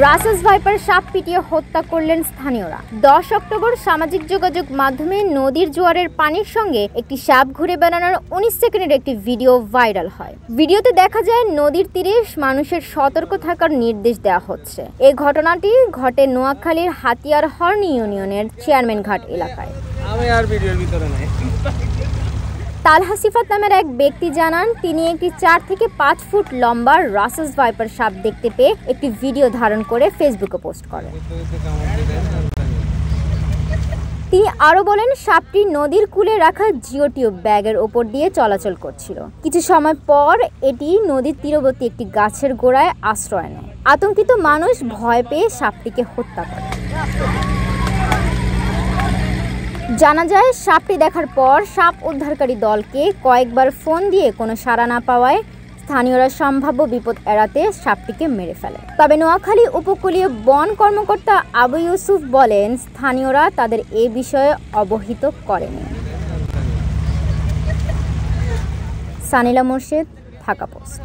Russell's viper সাপ পিটিয়ে হত্যা করলেন স্থানীয়রা। 10 অক্টোবর সামাজিক যোগাযোগ মাধ্যমে নদীর জোয়ারের পানির সঙ্গে একটি সাপ ঘুরে বেড়ানোর 19 সেকেন্ডের একটি ভিডিও ভাইরাল হয়। ভিডিওতে দেখা যায় নদীর তীরে মানুষের সতর্ক থাকার নির্দেশ দেওয়া হচ্ছে। এই ঘটনাটি ঘটে নোয়াখালীর হাতিয়ার হর্ন ইউনিয়নের চেয়ারম্যান ঘাট এলাকায়। তালহা সিফাত নামের এক ব্যক্তি জানান, তিনি একটি 4 থেকে 5 ফুট লম্বা রাসেলস ভাইপার সাপ দেখতে পেয়ে একটি ভিডিও ধারণ করে ফেসবুকে পোস্ট করেন। তিনি আরও বলেন, সাপটি নদীর কূলে রাখা জিওটিউব ব্যাগের ওপর দিয়ে চলাচল করছিল। কিছু সময় পর এটি নদীর তীরবর্তী একটি গাছের গোড়ায় আশ্রয় নেয়। আতঙ্কিত মানুষ ভয় পেয়ে সাপটিকে হত্যা করে। জানা যায়, সাপটি দেখার পর সাপ উদ্ধারকারী দলকে কয়েকবার ফোন দিয়ে কোনো সাড়া না পাওয়ায় স্থানীয়রা সম্ভাব্য বিপদ এড়াতে সাপটিকে মেরে ফেলে। তবে নোয়াখালী উপকূলীয় বন কর্মকর্তা আবু ইউসুফ বলেন, স্থানীয়রা তাদের এ বিষয়ে অবহিত করেনি। সানিলা মোর্শেদ, ঢাকা পোস্ট।